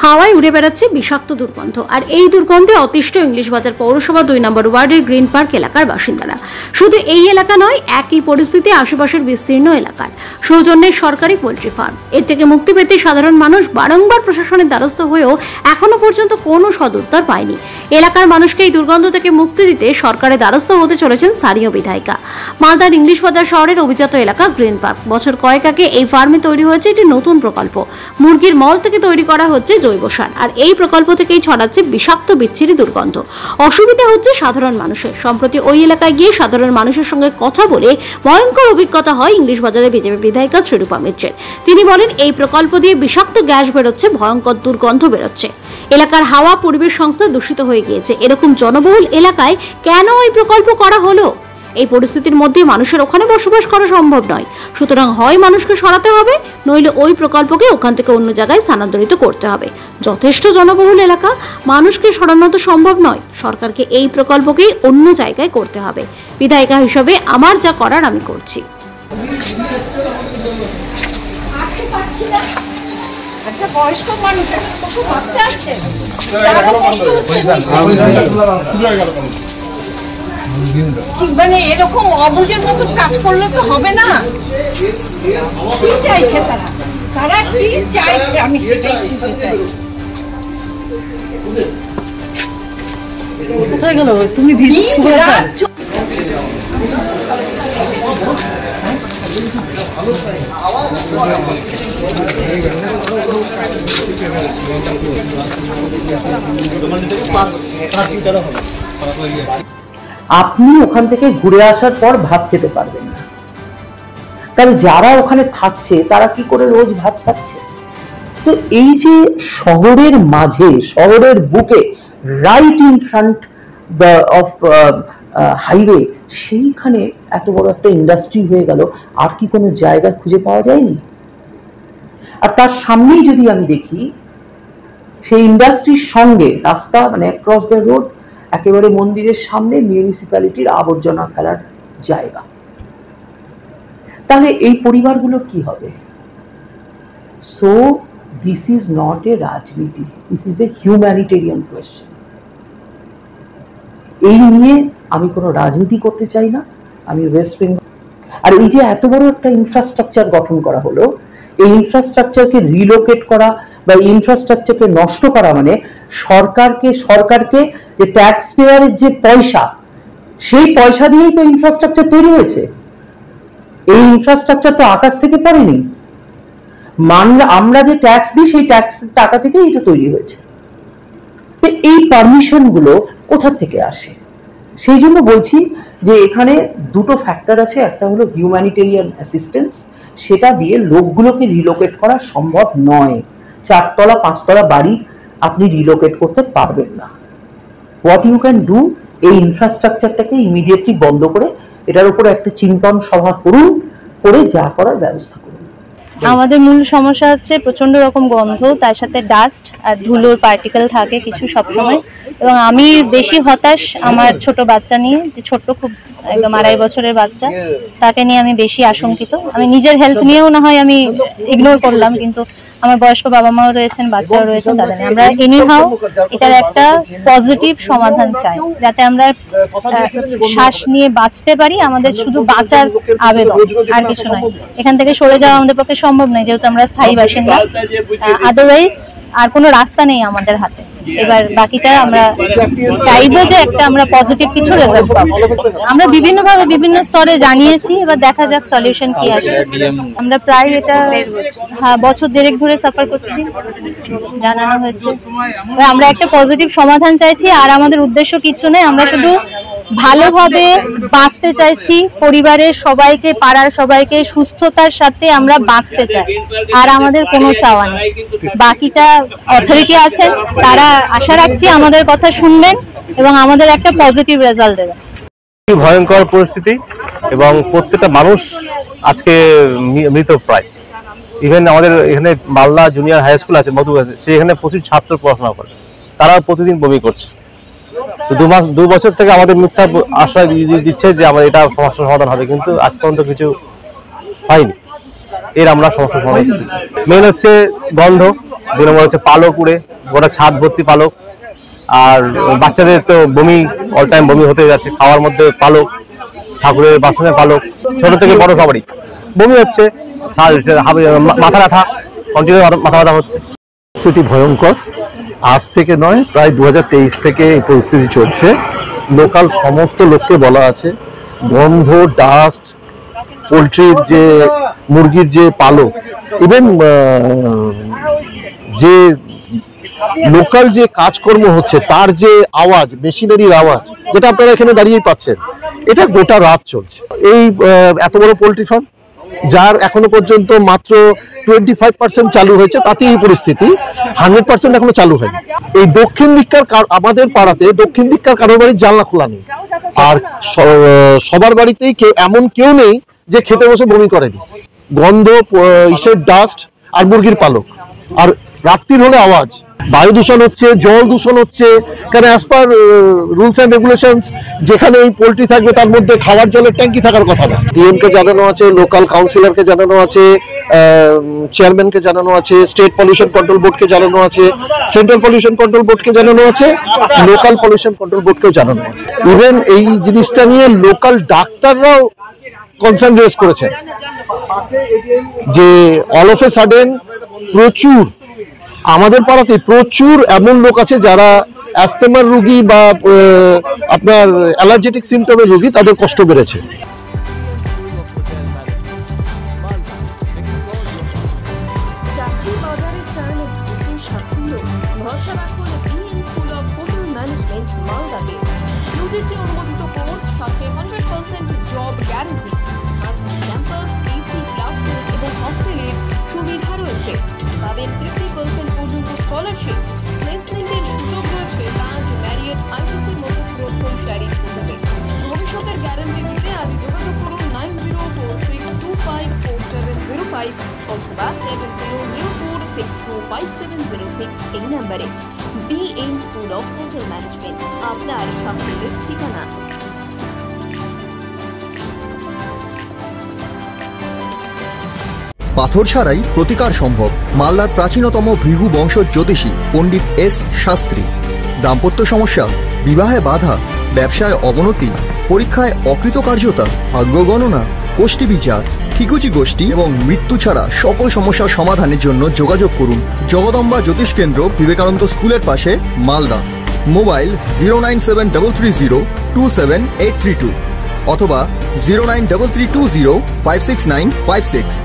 হাওয়ায় উড়ে বেড়াচ্ছে বিষাক্ত দুর্গন্ধ। আর এই দুর্গন্ধে অতিষ্ঠ ইংলিশ বাজার পৌরসভা 2 নম্বর ওয়ার্ডের গ্রিন পার্ক এলাকার বাসিন্দারা। শুধু এই এলাকা নয়, একই পরিস্থিতি আশেপাশের বিস্তীর্ণ এলাকার। সৌজন্যে সরকারি পোল্ট্রি ফার্ম। এর থেকে মুক্তি পেতে সাধারণ মানুষ বারংবার প্রশাসনের দ্বারস্থ হয়েও এখনো পর্যন্ত কোনো সদুত্তর পায়নি। এলাকার মানুষকে এই দুর্গন্ধ থেকে মুক্তি দিতে সরকারের দ্বারস্থ হতে চলেছেন স্থানীয় বিধায়িকা। মালদার ইংলিশ বাজার শহরের অভিজাত এলাকা গ্রিন পার্ক। বছর কয়েক আগে এই ফার্মে তৈরি হয়েছে একটি নতুন প্রকল্প। মুরগির মল থেকে তৈরি করা হচ্ছে জৈব সার। আর এই প্রকল্প থেকেই ছড়াচ্ছে বিষাক্ত বিচ্ছিরি দুর্গন্ধ। অসুবিধা হচ্ছে সাধারণ মানুষের। সম্প্রতি ওই এলাকায় গিয়ে সাধারণ মানুষের সঙ্গে কথা বলে ভয়ঙ্কর অভিজ্ঞতা হয় ইংলিশ বাজারের বিজেপি বিধায়িকা শ্রীরূপা মিত্রের। তিনি বলেন, এই প্রকল্প দিয়ে বিষাক্ত গ্যাস বেরোচ্ছে, ভয়ঙ্কর দুর্গন্ধ বেরোচ্ছে। এলাকার হাওয়া পরিবেশ সংস্থা দূষিত হয়ে গিয়েছে। এরকম জনবহুল এলাকায় কেন এই প্রকল্প করা হলো? এই পরিস্থিতির মধ্যে মানুষের ওখানে বসবাস করা সম্ভব নয়। সুতরাং হয় মানুষকে সরাতে হবে, নইলে ওই প্রকল্পকে ওখান থেকে অন্য জায়গায় স্থানান্তরিত করতে হবে। যথেষ্ট জনবহুল এলাকা, মানুষকে সরানো তো সম্ভব নয়। সরকারকে এই প্রকল্পকেই অন্য জায়গায় করতে হবে। বিধায়িকা হিসেবে আমার যা করার আমি করছি। একটা বয়স্ক মানুষ, একটা ছোট বাচ্চা আছে, মানে এরকম অবুঝের মতো কাজ করলে তো হবে না। কি চাইছে তারা? তারা কি চাইছে আমি সেটাই বুঝতে চাই। কোথায় গেল তুমি? ভিডিও শুরু আপনি ওখান থেকে ঘুরে আসার পর ভাত খেতে পারবেন না। তাহলে যারা ওখানে থাকছে তারা কি করে রোজ ভাত খাচ্ছে? তো এই যে শহরের মাঝে, শহরের বুকে, right in front of highway, সেইখানে এত বড় একটা ইন্ডাস্ট্রি হয়ে গেল, আর কি কোনো জায়গা খুঁজে পাওয়া যায়নি? আর তার সামনেই যদি আমি দেখি, সেই ইন্ডাস্ট্রির সঙ্গে রাস্তা, মানে অ্যাক্রস দ্য রোড, একেবারে মন্দিরের সামনে মিউনিসিপ্যালিটির আবর্জনা ফেলার জায়গা। তাহলে এই পরিবারগুলো কি হবে? So this is not a রাজনীতি, this is a humanitarian question. এই নিয়ে আমি কোনো রাজনীতি করতে চাই না। আমি ওয়েস্ট বেঙ্গল, আর এই যে এত বড় একটা ইনফ্রাস্ট্রাকচার গঠন করা হলো, এই ইনফ্রাস্ট্রাকচারকে রিলোকেট করা বা ইনফ্রাস্ট্রাকচারকে নষ্ট করা মানে সরকারকে যে ট্যাক্স পেয়ারের যে পয়সা, সেই পয়সা দিয়েই তো ইনফ্রাস্ট্রাকচার তৈরি হয়েছে। এই ইনফ্রাস্ট্রাকচার তো আকাশ থেকে পড়েনি। আমরা যে ট্যাক্স দিই, সেই ট্যাক্স টাকা থেকেই এটা তৈরি হয়েছে। তো এই পারমিশন গুলো কোথা থেকে আসে? সেই জন্য বলছি যে এখানে দুটো ফ্যাক্টর আছে। একটা হলো হিউম্যানিটেরিয়ান অ্যাসিস্ট্যান্স, সেটা দিয়ে লোকগুলোকে রিলোকেট করা সম্ভব নয়। 4 তলা 5 তলা বাড়ি আপনি রিলোকেট করতে পারবেন না। হোয়াট ইউ ক্যান ডু, এই ইনফ্রাস্ট্রাকচারটাকে ইমিডিয়েটলি বন্ধ করে এটার উপরে একটা চিন্তন সভা করুন, করে যা করার ব্যবস্থা করুন। আমাদের মূল সমস্যা হচ্ছে প্রচন্ড রকম গন্ধ, তার সাথে ডাস্ট আর ধুলোর পার্টিকেল থাকে কিছু সবসময়। এবং আমি বেশি হতাশ আমার ছোট বাচ্চা নিয়ে, যে ছোট্ট, খুব একদম 2.5 বছরের বাচ্চা, তাকে নিয়ে আমি বেশি আশঙ্কিত। আমি নিজের হেলথ নিয়েও না হয় আমি ইগনোর করলাম, কিন্তু আমার বয়স্ক বাবা মাও রয়েছেন, বাচ্চাও রয়েছেন, তাদের নিয়ে আমরা এনিহাও এটার একটা পজিটিভ সমাধান চাই, যাতে আমরা শ্বাস নিয়ে বাঁচতে পারি। আমাদের শুধু বাঁচার আবেদন, আর কিছু নয়। এখান থেকে সরে যাওয়া আমাদের পক্ষে সম্ভব নয়, যেহেতু আমরা স্থায়ী বাসিন্দা। আদারওয়াইজ আর কোনো রাস্তা নেই আমাদের হাতে। এবার বাকিটা আমরা চাইবো যে একটা আমরা পজিটিভ কিছু রেজাল্ট পাবো। আমরা বিভিন্নভাবে বিভিন্ন স্তরে জানিয়েছি, এবার দেখা যাক সলিউশন কি আসে। আমরা প্রায় এটা বছর 1.5 ধরে সাফার করছি, জানানো হয়েছে। আমরা একটা পজিটিভ সমাধান চাইছি, আর আমাদের উদ্দেশ্য কিছু নেই। আমরা শুধু ভালোভাবে বাঁচতে চাইছি, পরিবারের সবাইকে, পাড়ার সবাইকে সুস্থতার সাথে আমরা বাঁচতে চাই, আর আমাদের কোনো চাওয়া নেই। বাকিটা অথরিটি আছেন, তারা আশা রাখছি আমাদের কথা শুনবেন এবং আমাদের একটা পজিটিভ রেজাল্ট দেবেন। ভয়ঙ্কর পরিস্থিতি, এবং প্রত্যেকটা মানুষ আজকে মৃত প্রায়। ইভেন আমাদের এখানে মালদা জুনিয়র হাই স্কুল আছে, মধু আছে, সেখানে প্রচুর ছাত্র পড়াশোনা করে, তারা প্রতিদিন বমি করছে। 2 বছর থেকে আমাদের মিথ্যা আশ্বাস দিচ্ছে যে আমার এটা সমস্যার সমাধান হবে, কিন্তু আজ পর্যন্ত কিছু হয়নি। এর আমরা সমস্যার সমাধান করতে চাই। মেন হচ্ছে গন্ধ, 2 নম্বর হচ্ছে পালক উড়ে, গোটা ছাদ ভর্তি পালক। আর বাচ্চাদের তো বমি, অল টাইম বমি হতে যাচ্ছে, খাওয়ার মধ্যে পালক, ঠাকুরের বাসনের পালক, ছোট থেকে বড় সবারই বমি হচ্ছে, মাথা ব্যথা, কন্টিনিউ মাথা ব্যথা হচ্ছে। পরিস্থিতি ভয়ঙ্কর, আজ থেকে নয়, প্রায় 2023 থেকে এই পরিস্থিতি চলছে। লোকাল সমস্ত লোককে বলা আছে, গন্ধ, ডাস্ট, পোলট্রির যে মুরগির যে পালক, ইভেন যে লোকাল যে কাজকর্ম হচ্ছে তার যে আওয়াজ, মেশিনারির আওয়াজ, যেটা আপনারা এখানে দাঁড়িয়েই পাচ্ছেন, এটা গোটা রাত চলছে। এই এত বড় পোলট্রি ফার্ম, যার এখনো পর্যন্ত মাত্র 25% চালু হয়েছে, তাতে এই পরিস্থিতি। 100% এখনো চালু হয়নি। এই দক্ষিণ দিককার, আমাদের পাড়াতে দক্ষিণ দিককার কারোর বাড়ির জানলা খোলা নেই, আর সবার বাড়িতেই এমন কেউ নেই যে খেতে বসে বমি করেনি। গন্ধ, ইসের ডাস্ট আর মুরগির পালক, আর রাত্রির হলে আওয়াজ, বায়ু দূষণ হচ্ছে, জল দূষণ হচ্ছে। কারণ as per rules and regulations, যেখানে এই পোলট্রি থাকবে তার মধ্যে খাওয়ার জলের ট্যাঙ্কি থাকার কথা না। ডিএমকে জানানো আছে, লোকাল কাউন্সিলরকে জানানো আছে, চেয়ারম্যানকে জানানো আছে, স্টেট পলিউশন কন্ট্রোল বোর্ডকে জানানো আছে, সেন্ট্রাল পলিউশন কন্ট্রোল বোর্ডকে জানানো আছে, লোকাল পলিউশন কন্ট্রোল বোর্ডকেও জানানো আছে। ইভেন এই জিনিসটা নিয়ে লোকাল ডাক্তাররাও কনসার্ন রেজ করেছেন যে অল অফ এ সাডেন প্রচুর আমাদের পাড়াতে প্রচুর এমন লোক আছে যারা অ্যাস্থমার রোগী বা আপনার অ্যালার্জেটিক সিমটমের রোগী, তাদের কষ্ট বেড়েছে। অনুমোদিত কোর্স, সাথে 100% job guarantee, campus, AC classroom এবং হস্টেলের সুবিধা রয়েছে। পাবেন 50% পর্যন্ত স্কলারশিপ, প্লেসমেন্টের সুযোগ রয়েছে তাজ, ম্যারিয়ট, আইটিসির মতো প্রথম সারির হোটেলে। ভবিষ্যতের গ্যারান্টি দিতে আজই যোগাযোগ করুন 9046254705 অথবা 7004625706 এই নম্বরে। BM school of hotel management, আপনার সাফল্যের ঠিকানা। পাথর ছাড়াই প্রতিকার সম্ভব। মালদার প্রাচীনতম ভৃগু বংশ জ্যোতিষী পণ্ডিত এস শাস্ত্রী। দাম্পত্য সমস্যা, বিবাহে বাধা, ব্যবসায় অবনতি, পরীক্ষায় অকৃতকার্যতা, ভাগ্য গণনা, গোষ্ঠী বিচার, ঠিকুচি গোষ্ঠী এবং মৃত্যু ছাড়া সকল সমস্যার সমাধানের জন্য যোগাযোগ করুন জগদম্বা জ্যোতিষ কেন্দ্র, বিবেকানন্দ স্কুলের পাশে, মালদা। মোবাইল 09733027832 অথবা 09332056956।